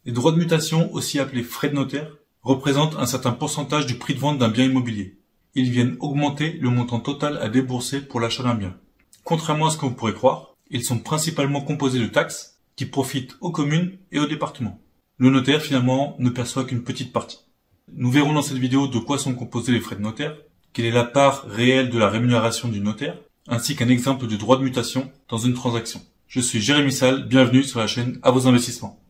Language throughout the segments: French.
Les droits de mutation, aussi appelés frais de notaire, représentent un certain pourcentage du prix de vente d'un bien immobilier. Ils viennent augmenter le montant total à débourser pour l'achat d'un bien. Contrairement à ce que vous pourrez croire, ils sont principalement composés de taxes qui profitent aux communes et aux départements. Le notaire, finalement, ne perçoit qu'une petite partie. Nous verrons dans cette vidéo de quoi sont composés les frais de notaire, quelle est la part réelle de la rémunération du notaire, ainsi qu'un exemple de droit de mutation dans une transaction. Je suis Jérémy Salle, bienvenue sur la chaîne À vos investissements.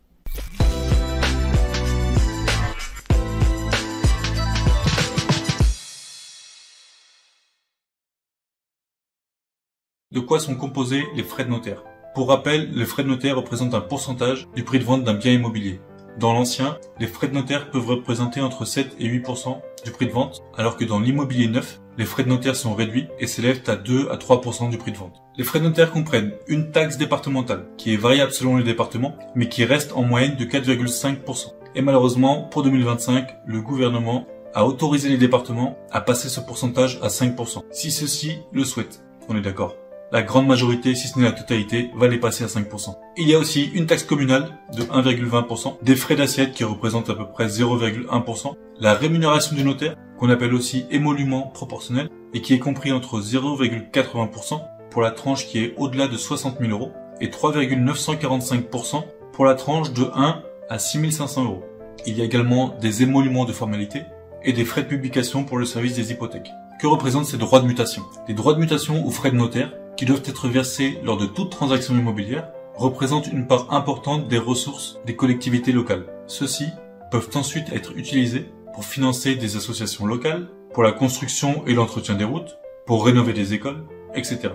De quoi sont composés les frais de notaire? Pour rappel, les frais de notaire représentent un pourcentage du prix de vente d'un bien immobilier. Dans l'ancien, les frais de notaire peuvent représenter entre 7 et 8% du prix de vente, alors que dans l'immobilier neuf, les frais de notaire sont réduits et s'élèvent à 2 à 3% du prix de vente. Les frais de notaire comprennent une taxe départementale, qui est variable selon les départements, mais qui reste en moyenne de 4,5%. Et malheureusement, pour 2025, le gouvernement a autorisé les départements à passer ce pourcentage à 5%, si ceux-ci le souhaitent. On est d'accord? La grande majorité, si ce n'est la totalité, va les passer à 5%. Il y a aussi une taxe communale de 1,20%, des frais d'assiette qui représentent à peu près 0,1%, la rémunération du notaire, qu'on appelle aussi émolument proportionnel, et qui est compris entre 0,80% pour la tranche qui est au-delà de 60 000 euros, et 3,945% pour la tranche de 1 à 6 500 euros. Il y a également des émoluments de formalité et des frais de publication pour le service des hypothèques. Que représentent ces droits de mutation? Les droits de mutation ou frais de notaire, qui doivent être versés lors de toute transaction immobilière, représentent une part importante des ressources des collectivités locales. Ceux-ci peuvent ensuite être utilisés pour financer des associations locales, pour la construction et l'entretien des routes, pour rénover des écoles, etc.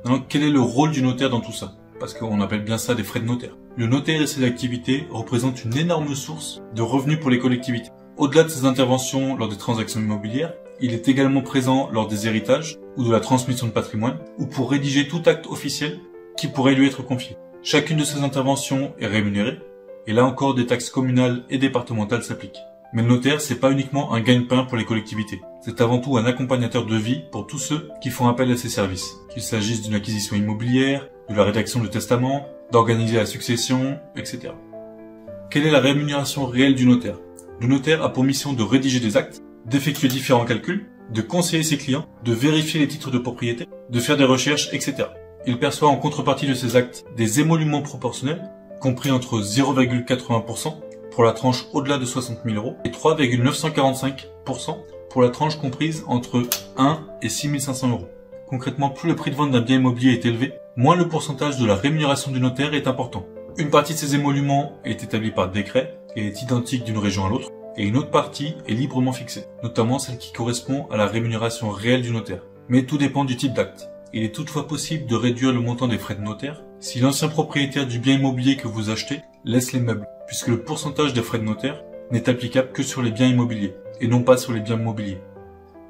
Alors, quel est le rôle du notaire dans tout ça? Parce qu'on appelle bien ça des frais de notaire. Le notaire et ses activités représentent une énorme source de revenus pour les collectivités. Au-delà de ses interventions lors des transactions immobilières, il est également présent lors des héritages ou de la transmission de patrimoine ou pour rédiger tout acte officiel qui pourrait lui être confié. Chacune de ces interventions est rémunérée et là encore des taxes communales et départementales s'appliquent. Mais le notaire, c'est pas uniquement un gagne-pain pour les collectivités. C'est avant tout un accompagnateur de vie pour tous ceux qui font appel à ses services. Qu'il s'agisse d'une acquisition immobilière, de la rédaction de testament, d'organiser la succession, etc. Quelle est la rémunération réelle du notaire? Le notaire a pour mission de rédiger des actes, d'effectuer différents calculs, de conseiller ses clients, de vérifier les titres de propriété, de faire des recherches, etc. Il perçoit en contrepartie de ces actes des émoluments proportionnels, compris entre 0,80% pour la tranche au-delà de 60 000 euros et 3,945% pour la tranche comprise entre 1 et 6 500 euros. Concrètement, plus le prix de vente d'un bien immobilier est élevé, moins le pourcentage de la rémunération du notaire est important. Une partie de ces émoluments est établie par décret et est identique d'une région à l'autre, et une autre partie est librement fixée, notamment celle qui correspond à la rémunération réelle du notaire. Mais tout dépend du type d'acte. Il est toutefois possible de réduire le montant des frais de notaire si l'ancien propriétaire du bien immobilier que vous achetez laisse les meubles, puisque le pourcentage des frais de notaire n'est applicable que sur les biens immobiliers, et non pas sur les biens mobiliers.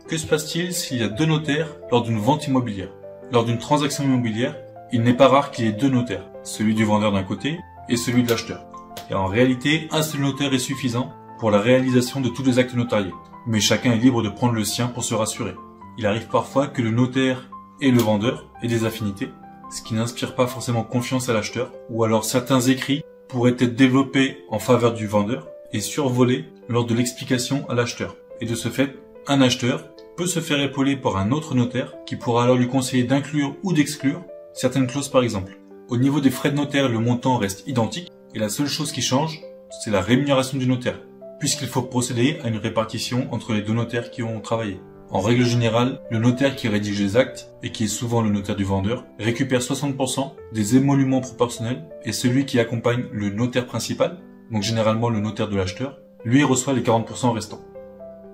Que se passe-t-il s'il y a deux notaires lors d'une vente immobilière? Lors d'une transaction immobilière, il n'est pas rare qu'il y ait deux notaires, celui du vendeur d'un côté et celui de l'acheteur. Et en réalité, un seul notaire est suffisant pour la réalisation de tous les actes notariés, mais chacun est libre de prendre le sien pour se rassurer. Il arrive parfois que le notaire et le vendeur aient des affinités, ce qui n'inspire pas forcément confiance à l'acheteur, ou alors certains écrits pourraient être développés en faveur du vendeur et survolés lors de l'explication à l'acheteur. Et de ce fait, un acheteur peut se faire épauler par un autre notaire qui pourra alors lui conseiller d'inclure ou d'exclure certaines clauses par exemple. Au niveau des frais de notaire, le montant reste identique et la seule chose qui change, c'est la rémunération du notaire, puisqu'il faut procéder à une répartition entre les deux notaires qui ont travaillé. En règle générale, le notaire qui rédige les actes, et qui est souvent le notaire du vendeur, récupère 60% des émoluments proportionnels, et celui qui accompagne le notaire principal, donc généralement le notaire de l'acheteur, lui reçoit les 40% restants.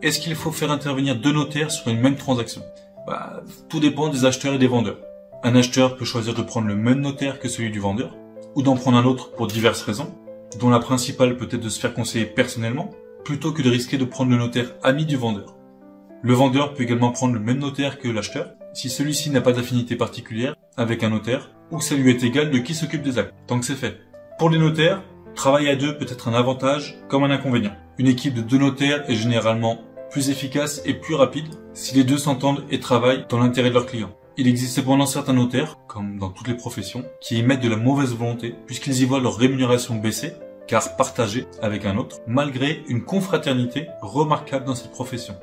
Est-ce qu'il faut faire intervenir deux notaires sur une même transaction? Tout dépend des acheteurs et des vendeurs. Un acheteur peut choisir de prendre le même notaire que celui du vendeur, ou d'en prendre un autre pour diverses raisons, dont la principale peut être de se faire conseiller personnellement, plutôt que de risquer de prendre le notaire ami du vendeur. Le vendeur peut également prendre le même notaire que l'acheteur, si celui-ci n'a pas d'affinité particulière avec un notaire, ou que ça lui est égal de qui s'occupe des actes, tant que c'est fait. Pour les notaires, travailler à deux peut être un avantage comme un inconvénient. Une équipe de deux notaires est généralement plus efficace et plus rapide si les deux s'entendent et travaillent dans l'intérêt de leurs clients. Il existe cependant certains notaires, comme dans toutes les professions, qui émettent de la mauvaise volonté puisqu'ils y voient leur rémunération baisser car partagé avec un autre, malgré une confraternité remarquable dans cette profession.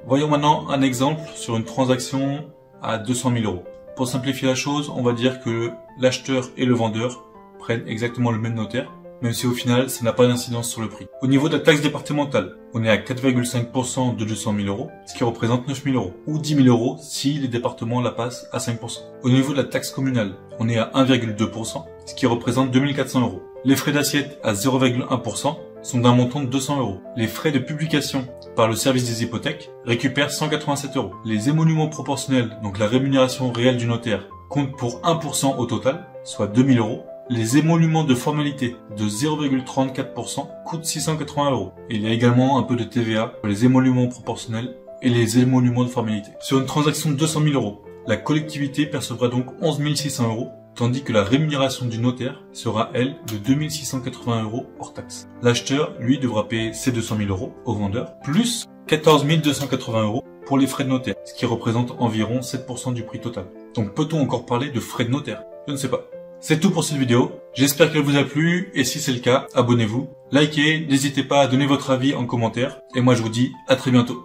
Voyons maintenant un exemple sur une transaction à 200 000 euros. Pour simplifier la chose, on va dire que l'acheteur et le vendeur prennent exactement le même notaire, même si au final, ça n'a pas d'incidence sur le prix. Au niveau de la taxe départementale, on est à 4,5% de 200 000 euros, ce qui représente 9 000 euros, ou 10 000 euros si les départements la passent à 5%. Au niveau de la taxe communale, on est à 1,2%, ce qui représente 2 400 euros. Les frais d'assiette à 0,1% sont d'un montant de 200 euros. Les frais de publication par le service des hypothèques récupèrent 187 euros. Les émoluments proportionnels, donc la rémunération réelle du notaire, comptent pour 1% au total, soit 2 000 euros. Les émoluments de formalité de 0,34% coûtent 680 euros. Et il y a également un peu de TVA pour les émoluments proportionnels et les émoluments de formalité. Sur une transaction de 200 000 euros, la collectivité percevra donc 11 600 euros, tandis que la rémunération du notaire sera, elle, de 2 680 euros hors taxe. L'acheteur, lui, devra payer ses 200 000 euros au vendeur, plus 14 280 euros pour les frais de notaire, ce qui représente environ 7% du prix total. Donc peut-on encore parler de frais de notaire? Je ne sais pas. C'est tout pour cette vidéo, j'espère qu'elle vous a plu, et si c'est le cas, abonnez-vous, likez, n'hésitez pas à donner votre avis en commentaire, et moi je vous dis à très bientôt.